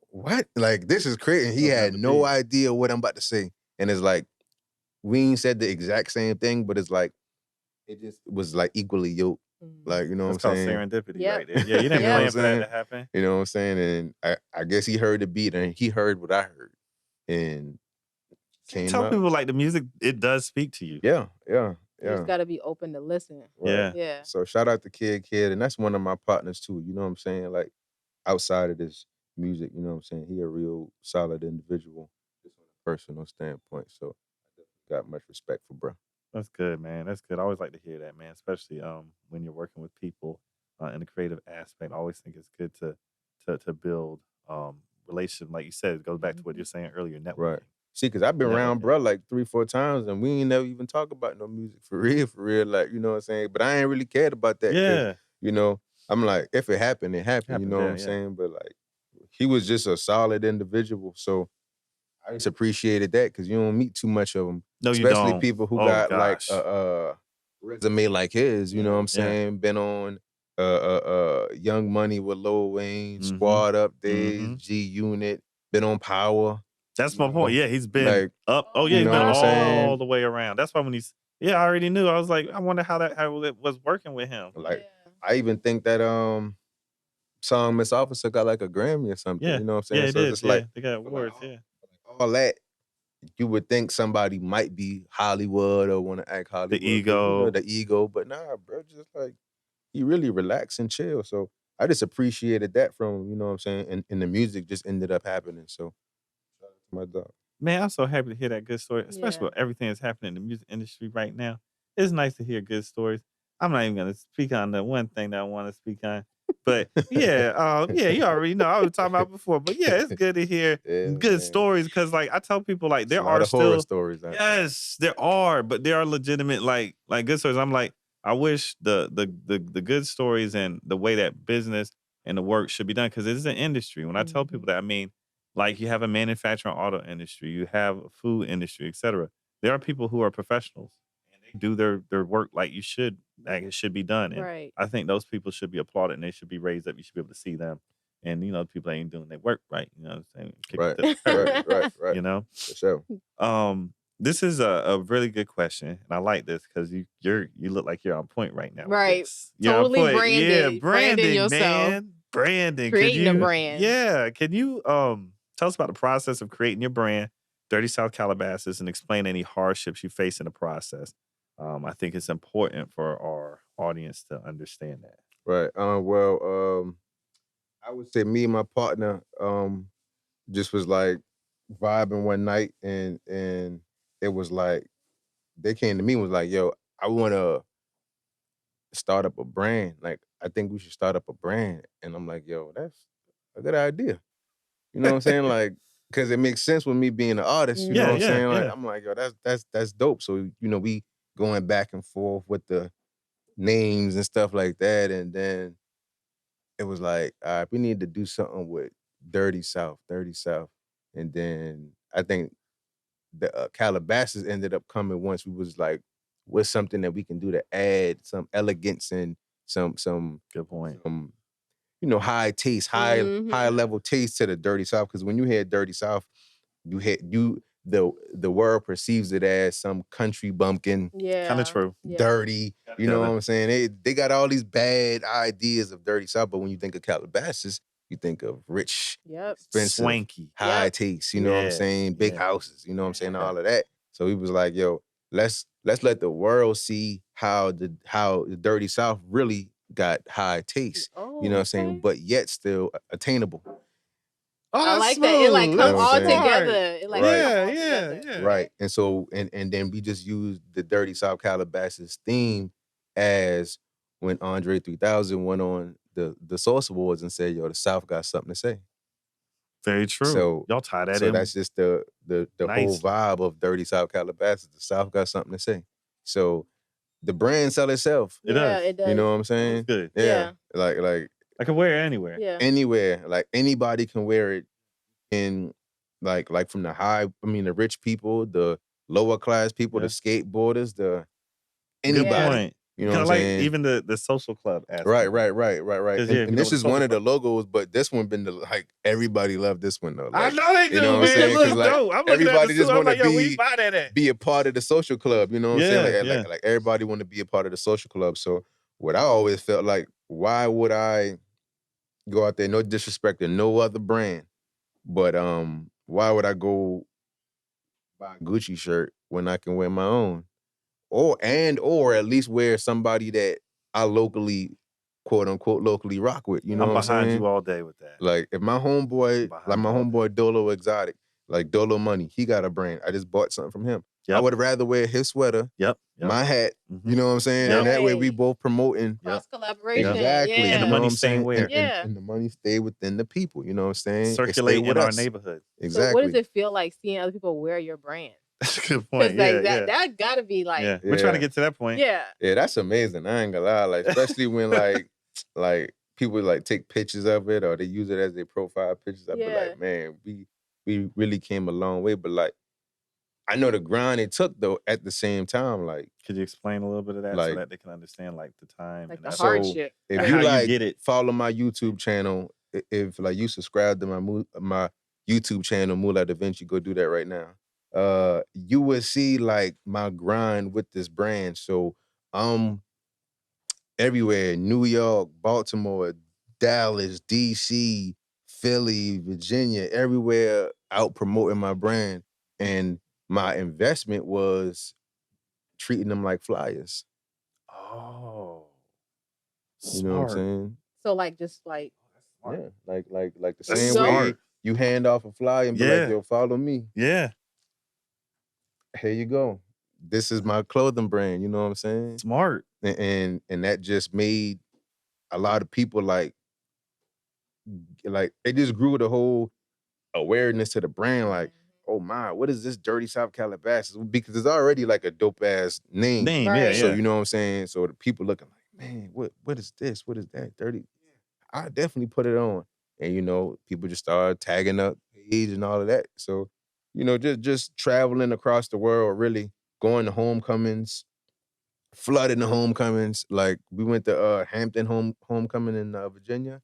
what? Like, this is crazy. And he had no idea what I'm about to say. And it's like, we ain't said the exact same thing, but it's like, it just was like equally yoked. Like, you know what I'm saying? Serendipity right there. Yeah, you didn't plan for that to happen. You know what I'm saying? And I guess he heard the beat and he heard what I heard. And came Tell out. people, like, the music, it does speak to you. Yeah. You just got to be open to listen. Right. Yeah. So shout out to Kid. And that's one of my partners too. You know what I'm saying? Like, outside of this music, you know what I'm saying? He a real solid individual, just on a personal standpoint. So I got much respect for bro. That's good, man. That's good. I always like to hear that, man, especially when you're working with people in the creative aspect. I always think it's good to build relationship. Like you said, it goes back to what you're saying earlier, networking. Right. See, because I've been around bro like 3-4 times, and we ain't never even talk about no music for real. Like, you know what I'm saying? But I ain't really cared about that. Yeah. You know, I'm like, if it happened, it happened. You know what I'm saying? But like, he was just a solid individual. So I just appreciated that, because you don't meet too much of them. No, you Especially don't. people who Oh, got like a resume like his, you know what I'm saying? Been on Young Money with Lil Wayne, Squad Updates, G Unit, been on Power. That's my point. Yeah, he's been like, up. Oh yeah, you he's know been what I'm saying? all the way around. That's why when he's I already knew. I was like, I wonder how it was working with him. Like, I even think that song Miss Officer got like a Grammy or something. Yeah. You know what I'm saying? Yeah, it So did. it's like, they got awards. Yeah. all that, you would think somebody might be Hollywood or want to act Hollywood. The ego. The ego. But nah, bro, just like, he really relax and chill. So I just appreciated that from him, you know what I'm saying? And the music just ended up happening. So shout out to my dog. Man, I'm so happy to hear that good story, especially with everything that's happening in the music industry right now. It's nice to hear good stories. I'm not even going to speak on the one thing that I want to speak on. But yeah, you already know. I was talking about before. But yeah, it's good to hear good stories, because like I tell people, like, there are still horror stories. Yes, there are, but there are legitimate like good stories. I'm like, I wish the good stories and the way that business and the work should be done, because it is an industry. When I tell people that, I mean, like, you have a manufacturing auto industry, you have a food industry, etc. There are people who are professionals and they do their work like it should be done. And I think those people should be applauded and they should be raised up. You should be able to see them. And people ain't doing their work right. You know what I'm saying? Right. You know? For sure. This is a really good question, and I like this because you look like you're on point right now. Right. You're totally on point. branded. Yeah, branding yourself. Man. Branding. Creating a brand. Yeah. Can you tell us about the process of creating your brand, Dirty South Calabasas, and explain any hardships you face in the process? I think it's important for our audience to understand that. Right. Well, I would say me and my partner just was like vibing one night, and it was like, they came to me and was like, yo, I want to start up a brand. Like, I think we should start up a brand. And I'm like, yo, that's a good idea. You know what I'm saying? Like, because it makes sense with me being an artist. You know what I'm saying? Like, I'm like, yo, that's dope. So, we going back and forth with the names and stuff like that. And then it was like, all right, we need to do something with Dirty South. And then I think the Calabasas ended up coming once we was like, what's something that we can do to add some elegance and some good point. High taste, high level taste to the Dirty South. Because when you hear Dirty South, the world perceives it as some country bumpkin. Yeah. Kind of true. Dirty. You know what I'm saying? They got all these bad ideas of Dirty South, but when you think of Calabasas, you think of rich, expensive, swanky, high taste, you know what I'm saying? Big houses, you know what I'm saying? All of that. So he was like, yo, let's let the world see how the Dirty South really got high taste. You know what I'm saying? But yet still attainable. Oh, I like smooth. that. It like come all saying? together. It like Right. come all together. Right. And so and then we just used the Dirty South Calabasas theme as when Andre 3000 went on the Source Awards and said, yo, the South got something to say. Very true. So y'all tie that so in. that's just the whole vibe of Dirty South Calabasas. The South got something to say. So the brand sell itself. It does. It does. You know what I'm saying? It's good. Yeah. Like I can wear it anywhere. Yeah. Anywhere. Like anybody can wear it. In like from the rich people, the lower class people, the skateboarders, anybody. Good point. You know what I'm saying? Even the social club aspect. Right. And this is one of the logos, but this one been everybody loved this one though. I know they do, you know what man. I'm It looks saying? dope. I'm looking everybody at just want to be a part of the social club. You know what I'm saying? Like everybody want to be a part of the social club. So what I always felt like, why would I go out there? No disrespect to no other brand, but why would I go buy a Gucci shirt when I can wear my own? Or at least wear somebody that I locally, quote unquote, locally rock with. You know what I'm saying? I'm behind you all day with that. Like if my homeboy Dolo Exotic, like Dolo Money, he got a brand. I just bought something from him. I would rather wear his sweater, my hat, you know what I'm saying? And that way we both promoting. Cross collaboration. Exactly. Yeah. And the money staying where? And the money stay within the people, you know what I'm saying? Circulate in our neighborhood. Exactly. So what does it feel like seeing other people wear your brand? That's a good point. That gotta be like. Yeah. We're trying to get to that point. Yeah. Yeah, that's amazing. I ain't gonna lie. Like, especially when like people like take pictures of it or they use it as their profile pictures. I be like, man, we really came a long way. But like, I know the grind it took though at the same time. Like, could you explain a little bit of that so that they can understand like the time like and the hardship? So if you get it, follow my YouTube channel. If like you subscribe to my YouTube channel, Mulah Davinci, go do that right now. You will see like my grind with this brand. So everywhere, New York, Baltimore, Dallas, DC, Philly, Virginia, everywhere out promoting my brand. And my investment was treating them like flyers. Oh. You know what I'm saying? So like just like like the same way you hand off a flyer and be like, yo, follow me. Yeah. Here you go. This is my clothing brand. You know what I'm saying? Smart. And that just made a lot of people like it just grew the whole awareness to the brand. Like, oh my, what is this Dirty South Calabasas? Because it's already like a dope ass name. Right. So you know what I'm saying? So the people looking like, man, what is this? What is that? Dirty. I definitely put it on. And you know, people just started tagging up page and all of that. So, you know, just traveling across the world, really going to homecomings, flooding the homecomings. Like we went to Hampton homecoming in Virginia,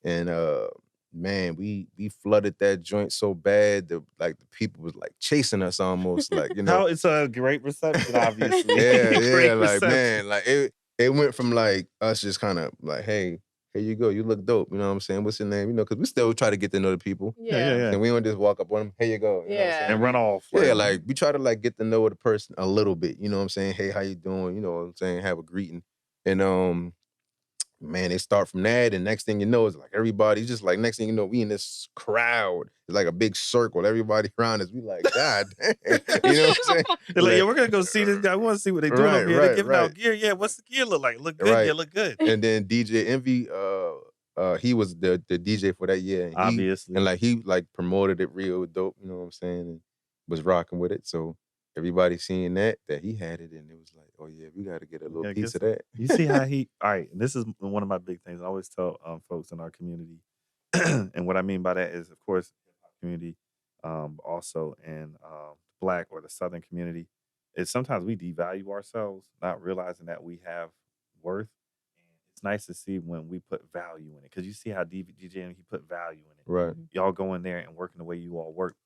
and man, we flooded that joint so bad that like the people was like chasing us almost. Like, you know, it's a great reception, obviously. yeah, like man, like it went from like us just kind of like, hey. Here you go. You look dope. You know what I'm saying? What's your name? You know, because we still try to get to know the people. Yeah. And we don't just walk up on them. Here you go. You know what I'm saying? And run off. Yeah, like we try to like get to know the person a little bit. You know what I'm saying? Hey, how you doing? You know what I'm saying? Have a greeting. And man, they start from that, and next thing you know, it's like everybody's just like, next thing you know, we in this crowd. It's like a big circle. Everybody around us. We like, God damn. You know what I'm saying? They're like, yeah, we're gonna go see this guy. We want to see what they're doing over here. They're giving out gear. Yeah, what's the gear look like? Look good. Yeah, look good. And then DJ Envy, he was the DJ for that year. And obviously. And like he like promoted it real dope, you know what I'm saying? And was rocking with it. So everybody seeing that he had it, and it was like, oh yeah, we got to get a little piece of that. You see how all right, and this is one of my big things I always tell folks in our community. And what I mean by that is, of course, community, also in Black or the Southern community, is sometimes we devalue ourselves, not realizing that we have worth. And it's nice to see when we put value in it, because you see how DJ, he put value in it. Right. Y'all go in there and working the way you all work,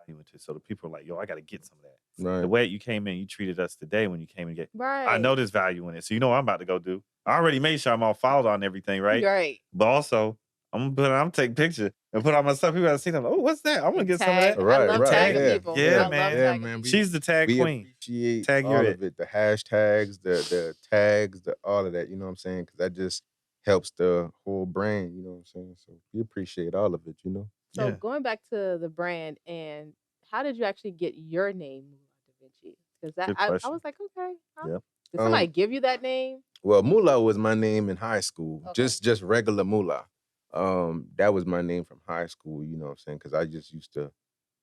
into. So the people are like, yo, I got to get some of that. Right. The way you came in, you treated us today when you came and get. Right. I know there's value in it. So you know what I'm about to go do. I already made sure I'm all followed on everything, right? Right. But also, I'm taking pictures and put on my stuff. People gotta see them. Oh, what's that? I'm gonna get some of that. Right, I love tagging people. Yeah, I man. Yeah, man. She's the tag queen. Appreciate tag all of it. The hashtags, the tags, all of that. You know what I'm saying? Because that just helps the whole brand. You know what I'm saying? So we appreciate all of it. You know. So going back to the brand, and how did you actually get your name, Mulah Davinci? Because I was like, okay, did somebody give you that name? Well, Mulah was my name in high school. Okay. Just regular Mulah. That was my name from high school, you know what I'm saying? Because I just used to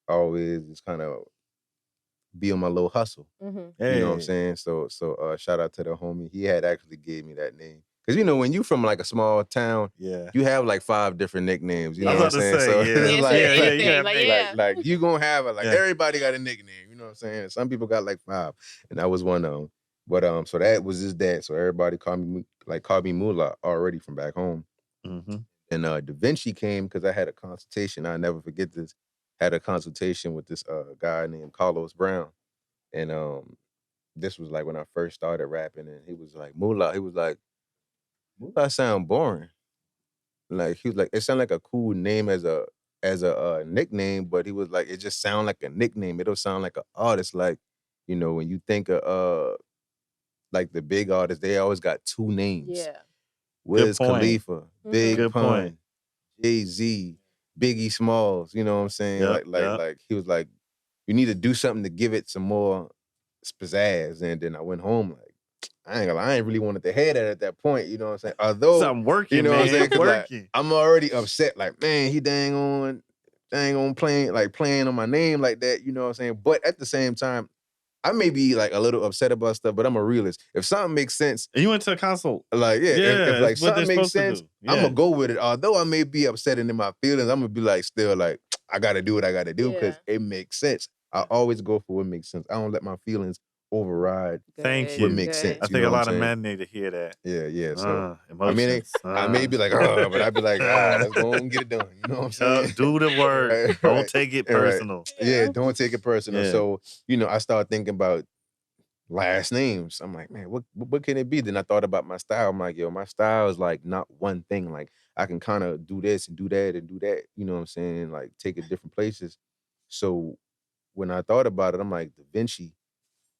always just kind of be on my little hustle. Mm-hmm. You know what I'm saying? So shout out to the homie. He had actually gave me that name. Cause when you from like a small town, you have like 5 different nicknames. You know what I'm saying? So it's like you gonna have it. Like everybody got a nickname. You know what I'm saying? Some people got like 5, and that was one of them. But so that was just that. So everybody called me Mulah already from back home. Mm-hmm. And Davinci came because I had a consultation. I'll never forget this. Had a consultation with this guy named Carlos Brown, and this was like when I first started rapping, and he was like Mulah. He was like, Mulah sound boring. Like he was like, it sounded like a cool name as a nickname, but he was like, it just sound like a nickname. It don't sound like an artist. Like, when you think of like the big artists, they always got 2 names. Yeah. Wiz Khalifa, Big Good Pun, point. Jay-Z, Biggie Smalls. You know what I'm saying? Like he was like, you need to do something to give it some more pizzazz. And then I went home like, I ain't really wanted to hear that at that point, you know what I'm saying? Although I'm working, you know man. what I'm saying? 'Cause, Working. like, I'm already upset, like, man, he dang on playing on my name like that, you know what I'm saying? But at the same time, I may be like a little upset about stuff, but I'm a realist. If something makes sense, and you went to a consult, like if like something makes sense, I'm gonna Yeah. go with it. Although I may be upset and in my feelings, I'm gonna be like still like, I gotta do what I gotta do because it makes sense. I always go for what makes sense. I don't let my feelings override Thank what you. makes sense. I think a lot of men need to hear that. Yeah. So emotions. I may be like, but I'd be like, let's go and get it done. You know what I'm saying? Do the work. Right. Don't take it personal. Right. Yeah, don't take it personal. Yeah. So, I started thinking about last names. I'm like, man, what can it be? Then I thought about my style. I'm like, yo, my style is like not one thing. Like I can kind of do this and do that and do that. You know what I'm saying? Like take it different places. So when I thought about it, I'm like,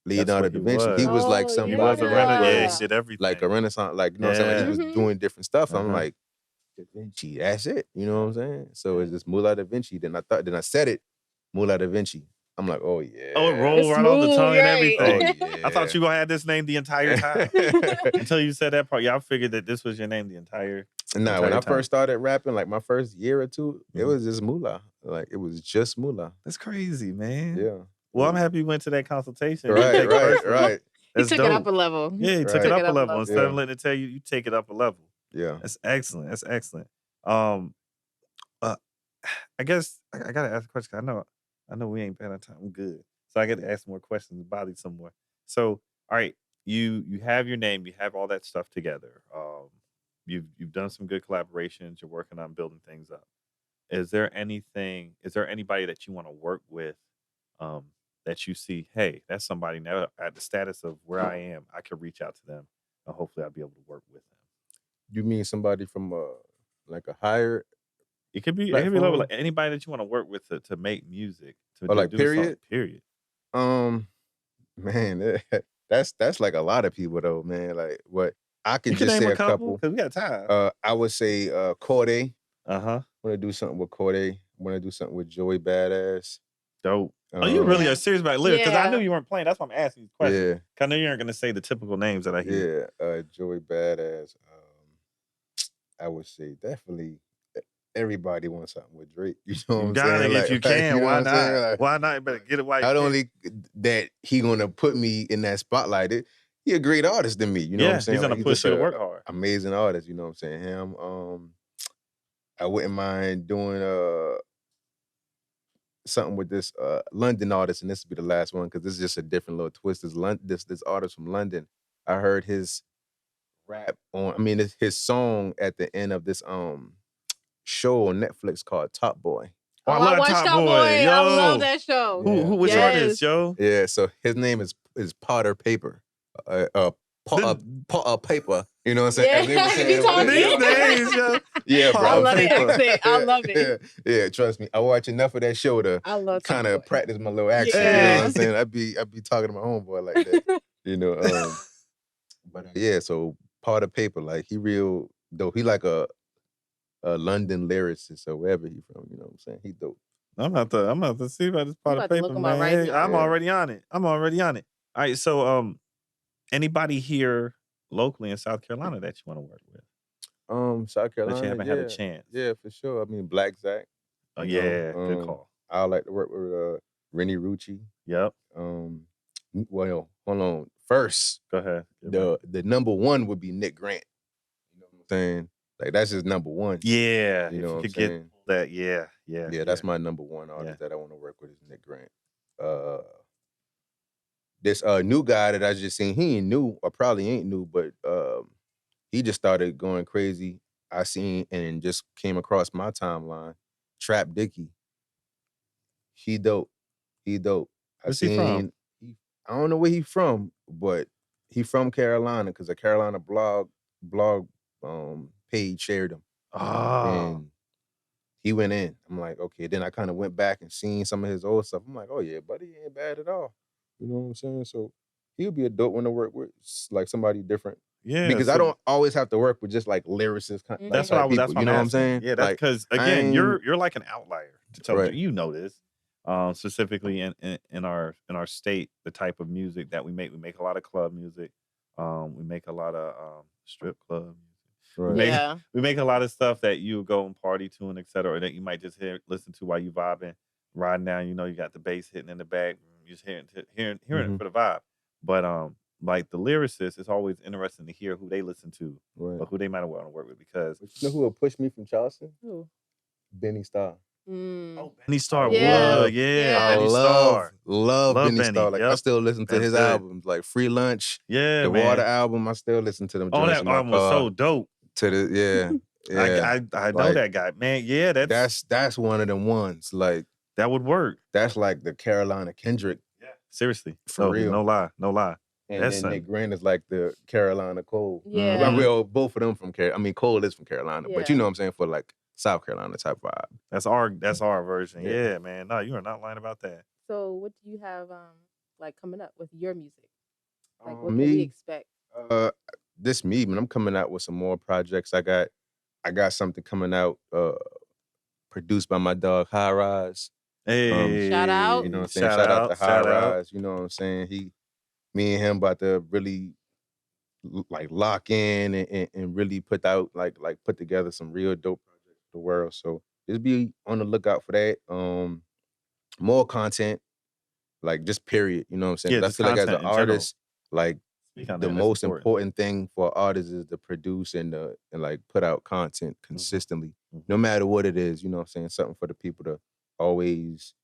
Leonardo da Vinci. He was like somebody he was a that he did everything. like a Renaissance, like you know what I'm saying? Like he was doing different stuff. I'm like, Da Vinci, that's it. You know what I'm saying? So it's just Mulah Davinci. Then I said it, Mulah Davinci. I'm like, oh yeah. Oh, it rolled right off the tongue and everything. Oh, yeah. I thought you gonna have this name the entire time. Until you said that part. Yeah, I figured that this was your name the entire Nah, when I first started rapping, like my first year or two, it was just Mulah. Like it was just Mulah. That's crazy, man. Yeah. Well, I'm happy you went to that consultation. Right. You took it up a level. Yeah, you took it up a level. Instead of letting it tell you, you take it up a level. Yeah. That's excellent. I guess I gotta ask a question. I know we ain't bad on time. I'm good. So I got to ask more questions, body some more. So, all right, you have your name, you have all that stuff together. You've done some good collaborations. You're working on building things up. Is there anybody that you want to work with that you see, hey, that's somebody now at the status of where I am, I could reach out to them and hopefully I'll be able to work with them. You mean somebody from like a higher? It could be low, like anybody that you want to work with to make music. Like period? Period. Man, that's like a lot of people though, man. Like what I can just say a couple. Because we got time. I would say Corday. Uh-huh. Want to do something with Corday. Want to do something with Joey Badass. Dope. You really are serious about lyrics? Because I knew you weren't playing. That's why I'm asking these questions. Yeah. I know you aren't going to say the typical names that I hear. Yeah, Joey Badass. I would say definitely everybody wants something with Drake. You know what I'm saying? If you can, why not? Why not? You better get it while you can. Not only that he gonna put me in that spotlight, he a great artist than me. You know what I'm saying? He's gonna push you to work hard. Amazing artist. You know what I'm saying? Him. I wouldn't mind doing something with this London artist, and this will be the last one because this is just a different little twist. This artist from London. I heard his rap his song at the end of this show on Netflix called Top Boy. Oh, I watched Top Boy. Yo. I love that show. Which artist, yo? Yeah, so his name is Potter Paper. Paper. You know what I'm saying? Yeah. These names, yo. Yeah, bro. I love the accent. I love it. Yeah, trust me. I watch enough of that show to kind of practice my little accent. Yeah. You know what I'm saying? I'd be talking to my homeboy like that. You know. But yeah, so Potter Paper, like he real dope. He like a London lyricist or wherever he from. You know what I'm saying? He dope. I'm about to see about this Potter Paper, man. Right I'm already on it. All right, so anybody here locally in South Carolina that you want to work with? South Carolina. But you haven't had a chance. Yeah, for sure. I mean, Black Zach. Oh yeah, good call. I like to work with Rennie Rucci. Yep. Well, hold on. First, go ahead. The number one would be Nick Grant. You know what I'm saying? Like that's his number one. Yeah, you know what I'm saying? Get that. Yeah. That's my number one artist that I want to work with is Nick Grant. This new guy that I just seen, he ain't new or probably ain't new, but he just started going crazy. I seen and just came across my timeline. Trap Dicky. He dope. Where's he from? I don't know where he from, but he from Carolina because a Carolina blog page shared him. And he went in. I'm like, okay. Then I kind of went back and seen some of his old stuff. I'm like, oh yeah, buddy, he ain't bad at all. You know what I'm saying? So he'll be a dope one to work with, like somebody different. Yeah, because I don't always have to work with just like lyricists. That's what I was. That's what you know what I'm saying? Yeah, that's because again, you're like an outlier. To tell Right. you know this. Specifically in our state, the type of music that we make a lot of club music. We make a lot of strip club music. Right. We make a lot of stuff that you go and party to and etc. Or that you might just listen to while you vibing, riding down. You know, you got the bass hitting in the back, you just hearing it for the vibe. But like the lyricists, it's always interesting to hear who they listen to or who they might want to work with because you know who will push me from Charleston? Who? Benny Starr. Oh, Benny Starr. Yeah. Yeah. I Benny Starr. love Benny Starr. Like Yep. I still listen to his albums, like Free Lunch. Yeah, the man. Water album. I still listen to them. Oh, that album was so dope. To the I know that guy, man. Yeah, that's one of them ones. Like that would work. That's like the Carolina Kendrick. Yeah, seriously, for real. No lie. And then Nick Grant is like the Carolina Cole. Yeah, both of them from Carolina. I mean, Cole is from Carolina, but you know what I'm saying, for like South Carolina type vibe. That's our version. Yeah, man. No, you are not lying about that. So, what do you have like coming up with your music? Like, what can we expect? This me, man. I'm coming out with some more projects. I got something coming out, produced by my dog High Rise. Hey, shout out! You know what I'm saying? Shout out to High Rise. You know what I'm saying? Me and him about to really like lock in and really put out put together some real dope projects for the world. So just be on the lookout for that. More content, like just period. You know what I'm saying? Yeah, I feel like as an artist, like the most important thing for artists is to produce and like put out content consistently, no matter what it is. You know what I'm saying? Something for the people to always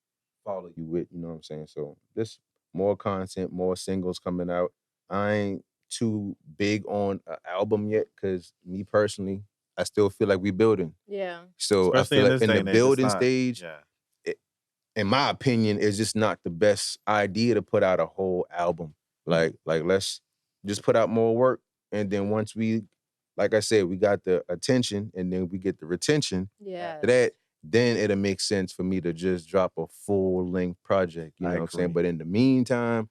follow you with. You know what I'm saying? So just more content, more singles coming out. I ain't too big on an album yet because me personally, I still feel like we building. Yeah. So especially I feel like in the building stage, in my opinion, it's just not the best idea to put out a whole album. Like let's just put out more work, and then once we, like I said, we got the attention, and then we get the retention. Yeah. After that, then it'll make sense for me to just drop a full-length project. You know what I'm saying? But in the meantime,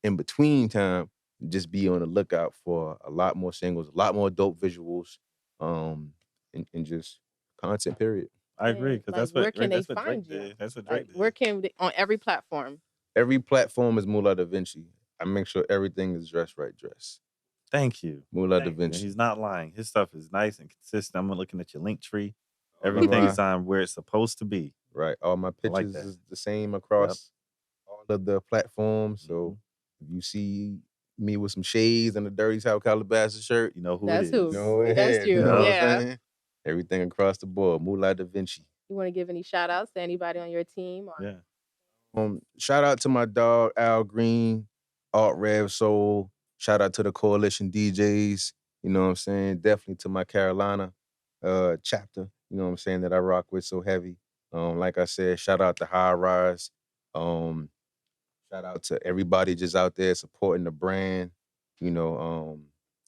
in between time, just be on the lookout for a lot more singles, a lot more dope visuals, and just content, period. I agree, because that's what where can that's they what find Drake you? did. That's what Drake did. Where can they, on every platform? Every platform is Mulah Davinci. I make sure everything is dress. Thank you. Mulah Davinci. He's not lying. His stuff is nice and consistent. I'm looking at your link tree. Everything is on where it's supposed to be. Right. All my pictures is the same across all of the platforms. So if you see me with some shades and a Dirty South Calabasas shirt, you know who that's it is. Who. You know that's you. You know yeah. Everything across the board. Mulah Davinci. You want to give any shout outs to anybody on your team? Or? Yeah. Shout out to my dog Al Green, Art Rev Soul. Shout out to the Coalition DJs. You know what I'm saying? Definitely to my Carolina chapter. You know what I'm saying, that I rock with so heavy. Like I said, shout out to High Rise. Shout out to everybody just out there supporting the brand. You know,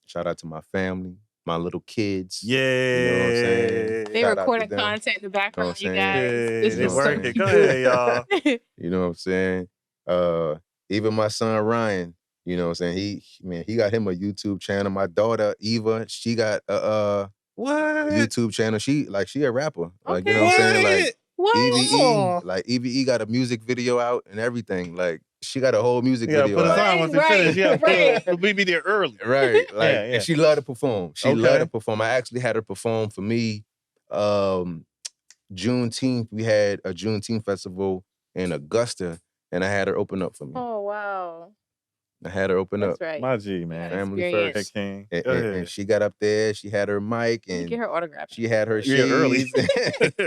shout out to my family, my little kids. Yeah. You know what I'm saying? They recording content in the background, you guys. They working. Go ahead, y'all. You know what I'm saying? Even my son Ryan, you know what I'm saying? He got him a YouTube channel. My daughter Eva, she got a YouTube channel. She a rapper. Like, you know what I'm saying? Like what? EVE got a music video out and everything. Like, she got a whole music Yeah, video put us out. on once we finish. Yeah, we be there early. Right. Like, Yeah. and she loved to perform. She Okay. loved to perform. I actually had her perform for me. Juneteenth, we had a Juneteenth festival in Augusta, and I had her open up for me. Oh, wow. I had her open That's up. right. My G, man. Family Experience. first. King. And she got up there. She had her mic, You and get her autograph. she had her Yeah, early. shades.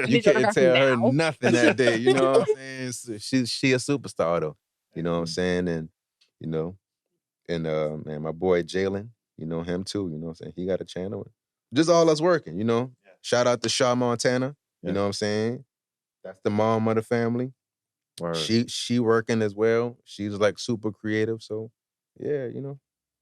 You couldn't tell her nothing that day. You know what I'm saying? So she a superstar though. You know what I'm saying? And you know, and man, my boy Jalen, you know him too. You know what I'm saying? He got a channel. Just all us working. You know. Yeah. Shout out to Shaw Montana. You know what I'm saying? That's the mom of the family. Word. She working as well. She's like super creative. So yeah, you know.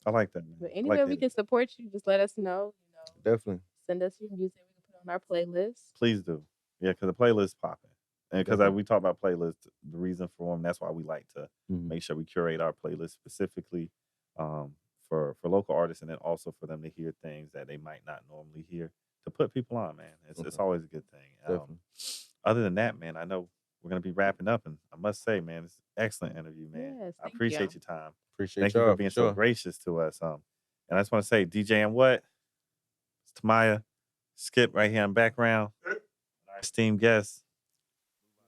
I like that, man. But anywhere we can support you, just let us know. You know, definitely send us your music. We can put on our playlist. Please do. Yeah, because the playlist popping. And because we talk about playlists, the reason for them, that's why we like to make sure we curate our playlist specifically for local artists, and then also for them to hear things that they might not normally hear, to put people on, man. It's always a good thing. Other than that, man, I know we're going to be wrapping up, and I must say, man, it's an excellent interview, man. Yes, I appreciate your time. Thank you for being so gracious to us. And I just want to say, DJ and what? It's Tamaya, Skip right here in the background. Our esteemed guest,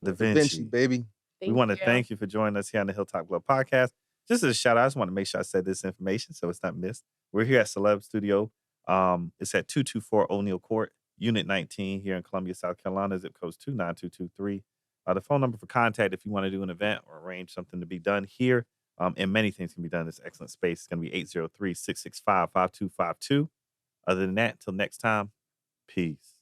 Davinci, baby. We want to thank you for joining us here on the Hilltop Glove Podcast. Just as a shout out, I just want to make sure I said this information so it's not missed. We're here at Celeb Studio. It's at 224 O'Neill Court, Unit 19 here in Columbia, South Carolina. Zip code's 29223. The phone number for contact if you want to do an event or arrange something to be done here, and many things can be done in this excellent space. It's going to be 803-665-5252. Other than that, until next time, peace.